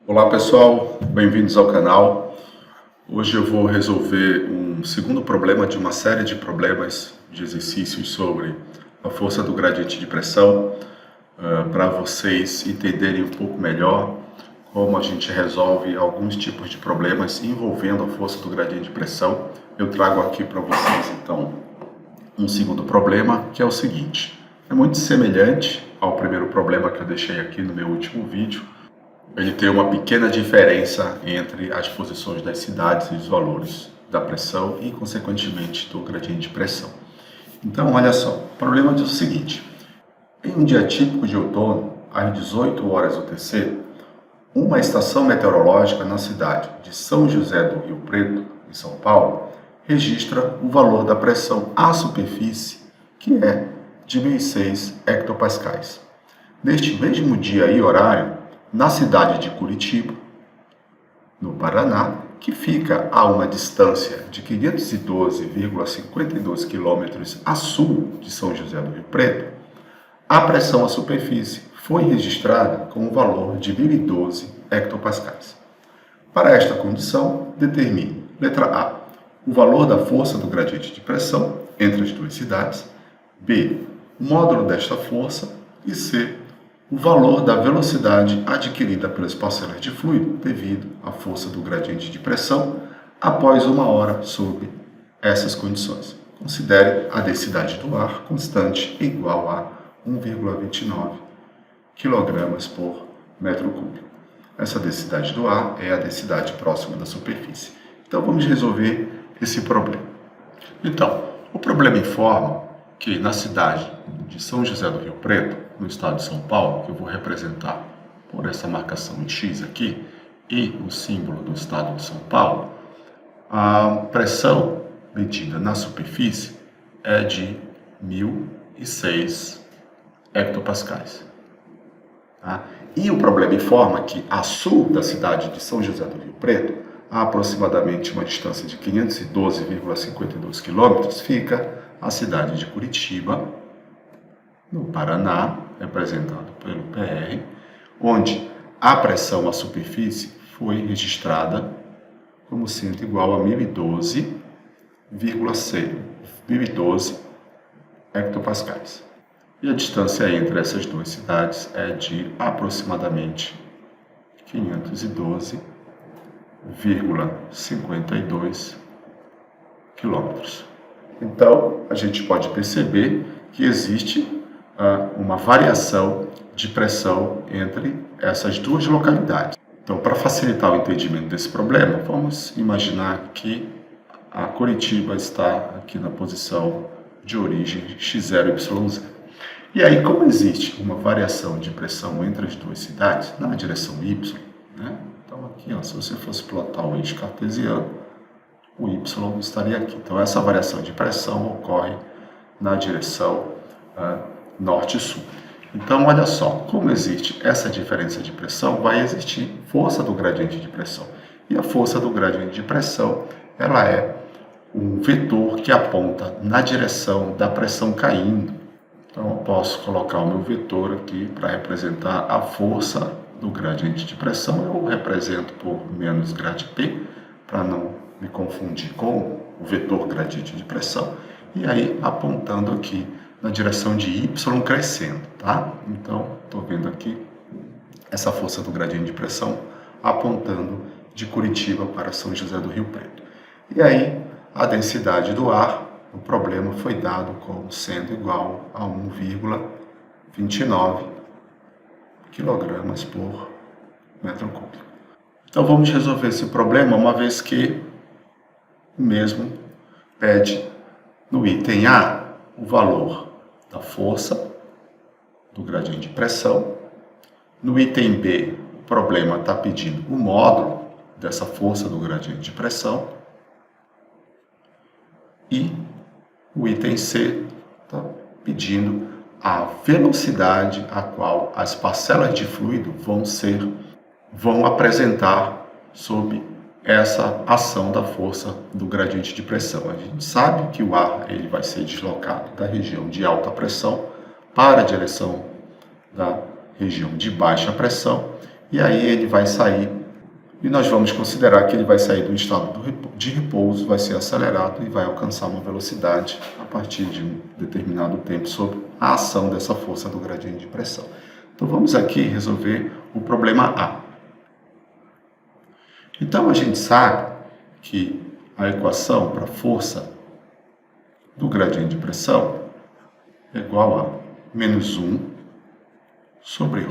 Olá pessoal, bem-vindos ao canal. Hoje eu vou resolver um segundo problema de uma série de problemas de exercícios sobre a força do gradiente de pressão, para vocês entenderem um pouco melhor como a gente resolve alguns tipos de problemas envolvendo a força do gradiente de pressão. Eu trago aqui para vocês então um segundo problema, que é o seguinte: é muito semelhante ao primeiro problema que eu deixei aqui no meu último vídeo. Ele tem uma pequena diferença entre as posições das cidades e os valores da pressão e, consequentemente, do gradiente de pressão. Então, olha só, o problema diz o seguinte: em um dia típico de outono, às 18 horas UTC, uma estação meteorológica na cidade de São José do Rio Preto, em São Paulo, registra o valor da pressão à superfície, que é de 1.006 hectopascais. Neste mesmo dia e horário, na cidade de Curitiba, no Paraná, que fica a uma distância de 512,52 quilômetros a sul de São José do Rio Preto, a pressão à superfície foi registrada com o valor de 1.012 hectopascais. Para esta condição, determine, letra A, o valor da força do gradiente de pressão entre as duas cidades, B, o módulo desta força e C, o valor da velocidade adquirida pelas parcelas de fluido devido à força do gradiente de pressão após uma hora sob essas condições. Considere a densidade do ar constante igual a 1,29 kg por metro cúbico. Essa densidade do ar é a densidade próxima da superfície. Então vamos resolver esse problema. Então, o problema informa que na cidade de São José do Rio Preto, no estado de São Paulo, que eu vou representar por essa marcação em X aqui, e o símbolo do estado de São Paulo, a pressão medida na superfície é de 1.006 hectopascais. Tá? E o problema informa que a sul da cidade de São José do Rio Preto, a aproximadamente uma distância de 512,52 quilômetros, fica a cidade de Curitiba, no Paraná, representado pelo PR, onde a pressão à superfície foi registrada como sendo igual a 1.012 hectopascais. E a distância entre essas duas cidades é de aproximadamente 512,52 quilômetros. Então, a gente pode perceber que existe uma variação de pressão entre essas duas localidades. Então, para facilitar o entendimento desse problema, vamos imaginar que a Curitiba está aqui na posição de origem x0, yz. E aí, como existe uma variação de pressão entre as duas cidades, na direção y, né? Então aqui, se você fosse plotar o eixo cartesiano, o y estaria aqui. Então, essa variação de pressão ocorre na direção norte e sul. Então, olha só, como existe essa diferença de pressão, vai existir força do gradiente de pressão. E a força do gradiente de pressão, ela é um vetor que aponta na direção da pressão caindo. Então, eu posso colocar o meu vetor aqui para representar a força do gradiente de pressão. Eu represento por menos grade P, para não me confundir com o vetor gradiente de pressão. E aí, apontando aqui na direção de y crescendo, tá? Então, estou vendo aqui essa força do gradiente de pressão apontando de Curitiba para São José do Rio Preto. E aí, a densidade do ar, o problema foi dado como sendo igual a 1,29 kg por metro cúbico. Então, vamos resolver esse problema, uma vez que o mesmo pede no item A o valor da força do gradiente de pressão. No item B, o problema está pedindo o módulo dessa força do gradiente de pressão. E o item C está pedindo a velocidade a qual as parcelas de fluido vão apresentar sob essa ação da força do gradiente de pressão. A gente sabe que o ar ele vai ser deslocado da região de alta pressão para a direção da região de baixa pressão, e aí ele vai sair, e nós vamos considerar que ele vai sair do estado de repouso, vai ser acelerado e vai alcançar uma velocidade a partir de um determinado tempo sob a ação dessa força do gradiente de pressão. Então vamos aqui resolver o problema A. Então a gente sabe que a equação para a força do gradiente de pressão é igual a menos 1 sobre ρ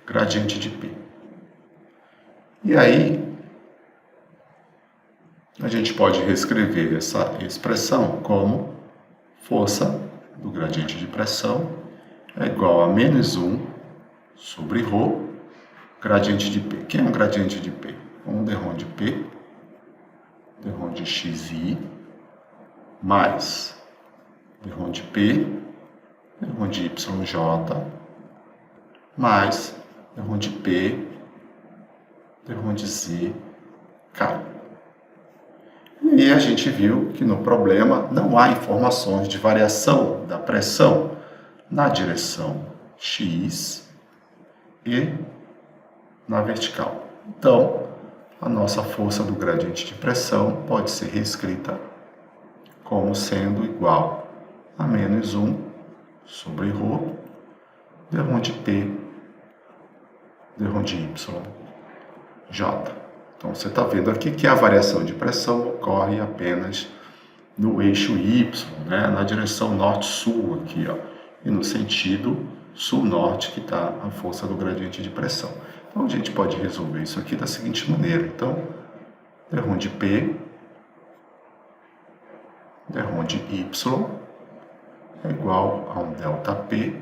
gradiente de P. E aí, a gente pode reescrever essa expressão como força do gradiente de pressão é igual a menos 1 sobre ρ gradiente de P. Quem é um gradiente de P? Um derrom de P, derrom de xi, mais derrom de P, derrom de yj, mais derrom de P, derrom de z, K. E aí a gente viu que no problema não há informações de variação da pressão na direção x e na vertical. Então, a nossa força do gradiente de pressão pode ser reescrita como sendo igual a menos 1 sobre ρ, derrom de P, derrom de y, J. Então, você está vendo aqui que a variação de pressão ocorre apenas no eixo Y, né? Na direção norte-sul aqui, ó, e no sentido sul-norte que está a força do gradiente de pressão. Então, a gente pode resolver isso aqui da seguinte maneira. Então, derrom de P, derrom de Y é igual a um ΔP,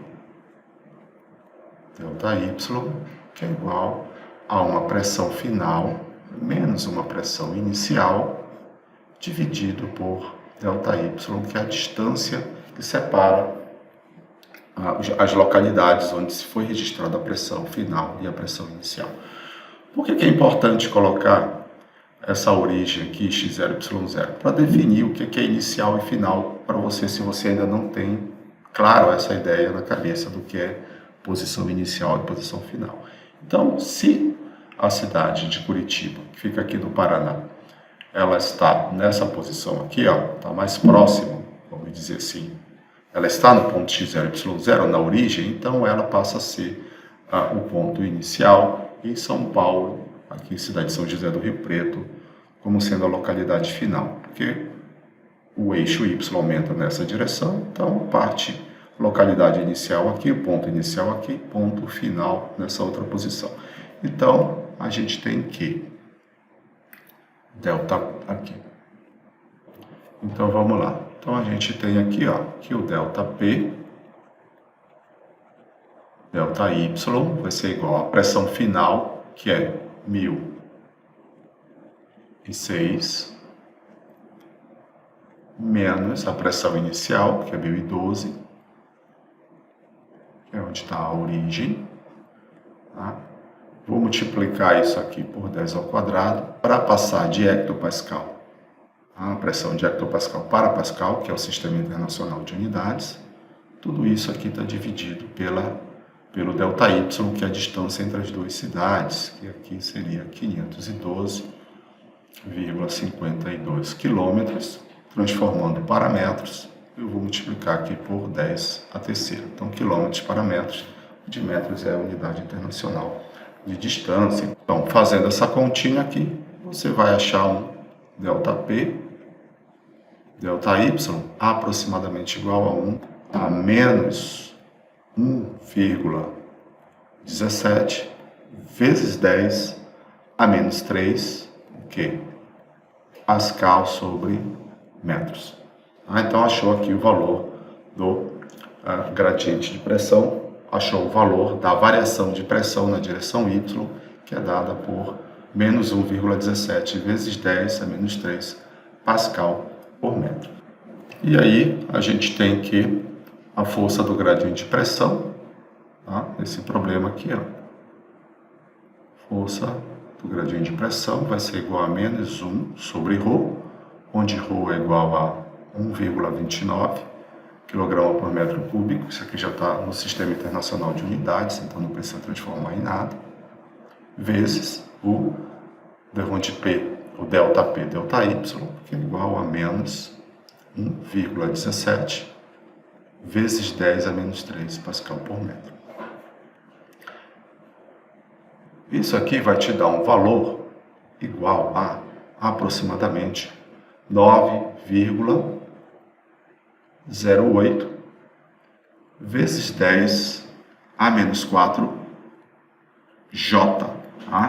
ΔY, que é igual a uma pressão final menos uma pressão inicial dividido por ΔY, que é a distância que separa as localidades onde se foi registrada a pressão final e a pressão inicial. Por que é importante colocar essa origem aqui, x0, y0? Para definir o que é inicial e final para você, se você ainda não tem claro essa ideia na cabeça do que é posição inicial e posição final. Então, se a cidade de Curitiba, que fica aqui no Paraná, ela está nessa posição aqui, ó, está mais próxima, vamos dizer assim, ela está no ponto x0, y0, na origem, então ela passa a ser o ponto inicial, e São Paulo, aqui cidade de São José do Rio Preto, como sendo a localidade final, porque o eixo y aumenta nessa direção, então parte localidade inicial aqui, ponto inicial aqui, ponto final nessa outra posição. Então, a gente tem que delta aqui. Então, vamos lá. Então, a gente tem aqui, ó, que o ΔP, ΔY vai ser igual à pressão final, que é 1006, menos a pressão inicial, que é 1012, que é onde está a origem, tá? Vou multiplicar isso aqui por 10 ao quadrado para passar de hectopascal, a pressão de hectopascal para pascal, que é o Sistema Internacional de Unidades. Tudo isso aqui está dividido pelo ΔY, que é a distância entre as duas cidades, que aqui seria 512,52 quilômetros, transformando para metros, eu vou multiplicar aqui por 10 a terceira. Então, quilômetros para metros, de metros é a unidade internacional de distância. Então, fazendo essa continha aqui, você vai achar um ΔP, ΔY, aproximadamente igual a 1 a menos 1,17 vezes 10 a menos 3, que Pascal sobre metros. Então, achou aqui o valor do gradiente de pressão, achou o valor da variação de pressão na direção Y, que é dada por menos 1,17 vezes 10 a menos 3 Pascal por metro. E aí, a gente tem que a força do gradiente de pressão, tá? Esse problema aqui, ó. Força do gradiente de pressão vai ser igual a menos 1 sobre ρ, onde ρ é igual a 1,29 kg por metro cúbico. Isso aqui já está no Sistema Internacional de Unidades, então não precisa transformar em nada. vezes o derivante P, o delta P, delta Y, que é igual a menos 1,17 vezes 10 a menos 3 Pascal por metro. Isso aqui vai te dar um valor igual a aproximadamente 9,08 vezes 10 a menos 4 J.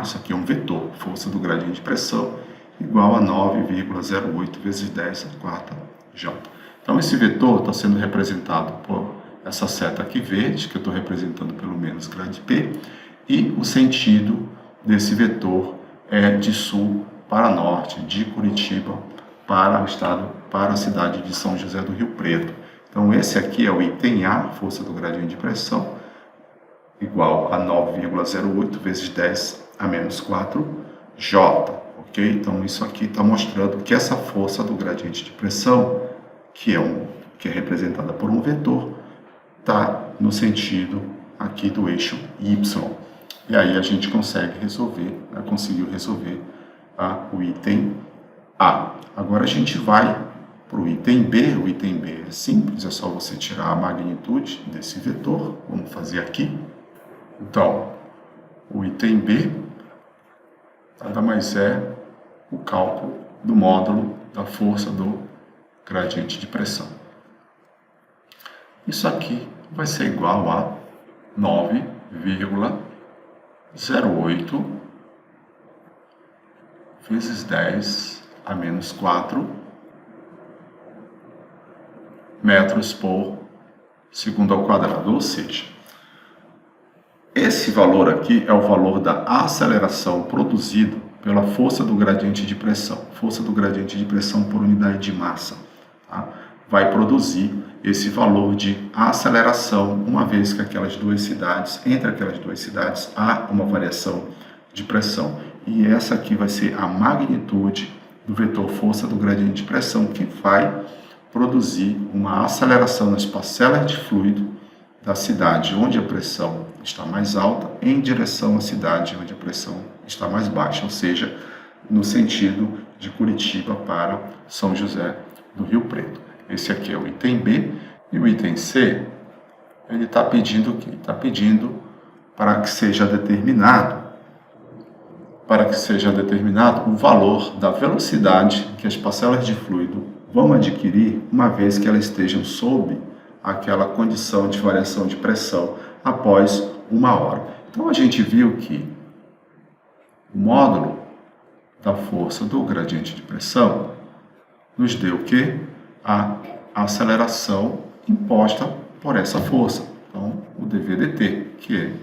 Isso aqui é um vetor, força do gradiente de pressão igual a 9,08 vezes 10 a quarta J. Então, esse vetor está sendo representado por essa seta aqui verde, que eu estou representando pelo menos grade P, e o sentido desse vetor é de sul para norte, de Curitiba para o estado, para a cidade de São José do Rio Preto. Então, esse aqui é o item A, força do gradiente de pressão, igual a 9,08 vezes 10 a menos 4 J, ok? Então, isso aqui está mostrando que essa força do gradiente de pressão, que é representada por um vetor, está no sentido aqui do eixo Y. E aí a gente consegue resolver, conseguiu resolver o item A. Agora a gente vai para o item B. O item B é simples, é só você tirar a magnitude desse vetor. Vamos fazer aqui. Então, o item B nada mais é o cálculo do módulo da força do gradiente de pressão. Isso aqui vai ser igual a 9,08 vezes 10 a menos 4 metros por segundo ao quadrado, ou seja, esse valor aqui é o valor da aceleração produzido pela força do gradiente de pressão. Força do gradiente de pressão por unidade de massa. Vai produzir esse valor de aceleração, uma vez que entre aquelas duas cidades, há uma variação de pressão. E essa aqui vai ser a magnitude do vetor força do gradiente de pressão, que vai produzir uma aceleração nas parcelas de fluido da cidade onde a pressão está mais alta em direção à cidade onde a pressão está mais baixa, ou seja, no sentido de Curitiba para São José do Rio Preto. Esse aqui é o item B. E o item C, ele está pedindo o quê? Está pedindo para que seja determinado o valor da velocidade que as parcelas de fluido vão adquirir uma vez que elas estejam sob aquela condição de variação de pressão após 1 hora. Então, a gente viu que o módulo da força do gradiente de pressão nos deu o quê? A aceleração imposta por essa força. Então, o dV/dt, que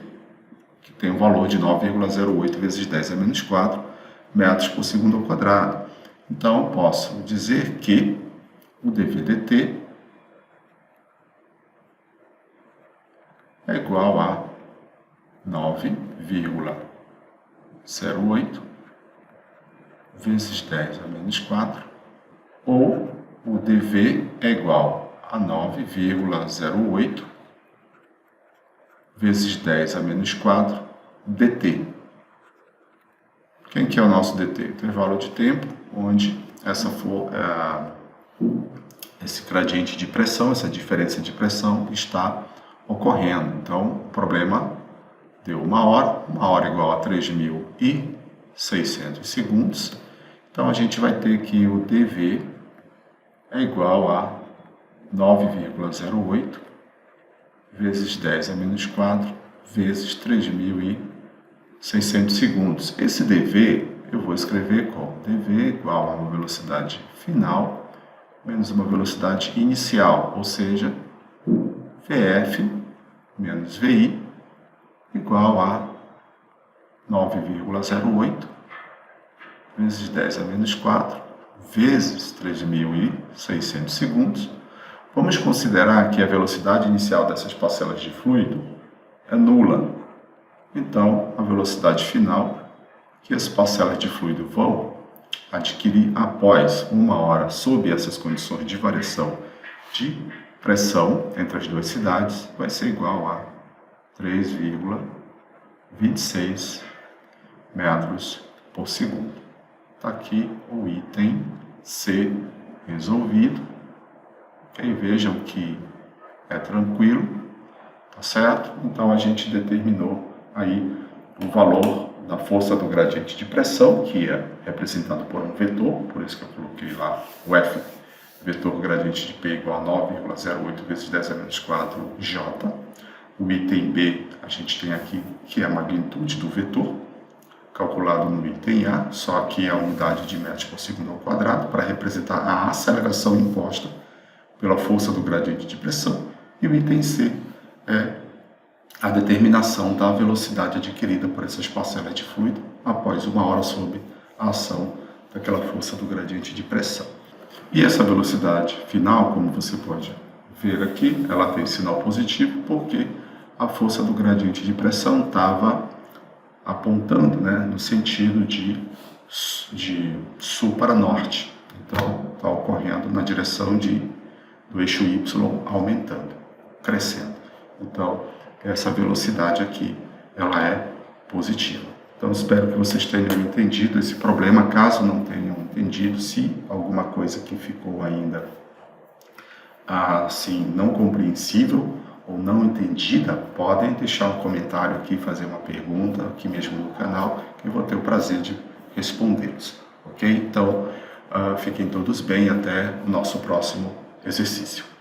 tem um valor de 9,08 vezes 10 a menos 4 metros por segundo ao quadrado. Então, eu posso dizer que o dV/dt é igual a 9,08 vezes 10 a menos 4, ou o dV é igual a 9,08 vezes 10 a menos 4 dt. Quem que é o nosso dt? Intervalo de tempo, onde esse gradiente de pressão, essa diferença de pressão está ocorrendo. Então, o problema deu 1 hora igual a 3.600 segundos. Então, a gente vai ter que o dV é igual a 9,08 vezes 10 a menos 4 vezes 3.600 segundos. Esse dV eu vou escrever como dV igual a uma velocidade final menos uma velocidade inicial, ou seja, VF menos VI igual a 9,08 vezes 10 a menos 4 vezes 3.600 segundos. Vamos considerar que a velocidade inicial dessas parcelas de fluido é nula. Então, a velocidade final que as parcelas de fluido vão adquirir após 1 hora sob essas condições de variação de pressão entre as duas cidades vai ser igual a 3,26 metros por segundo. Está aqui o item C resolvido. Okay? Vejam que é tranquilo, tá certo? Então a gente determinou aí o valor da força do gradiente de pressão, que é representado por um vetor, por isso que eu coloquei lá o F, vetor gradiente de P igual a 9,08 vezes 10 a menos 4 J. O item B a gente tem aqui que é a magnitude do vetor, calculado no item A, só que é a unidade de metros por segundo ao quadrado, para representar a aceleração imposta pela força do gradiente de pressão. E o item C é a determinação da velocidade adquirida por essas parcelas de fluido após 1 hora sob a ação daquela força do gradiente de pressão. E essa velocidade final, como você pode ver aqui, ela tem sinal positivo porque a força do gradiente de pressão estava apontando, né, no sentido de sul para norte. Então, está ocorrendo na direção do eixo Y aumentando, crescendo. Então, essa velocidade aqui, ela é positiva. Então, espero que vocês tenham entendido esse problema. Caso não tenham entendido, se alguma coisa que ficou ainda assim, não compreensível ou não entendida, podem deixar um comentário aqui, fazer uma pergunta aqui mesmo no canal, que eu vou ter o prazer de respondê-los. Ok? Então, fiquem todos bem, até o nosso próximo exercício.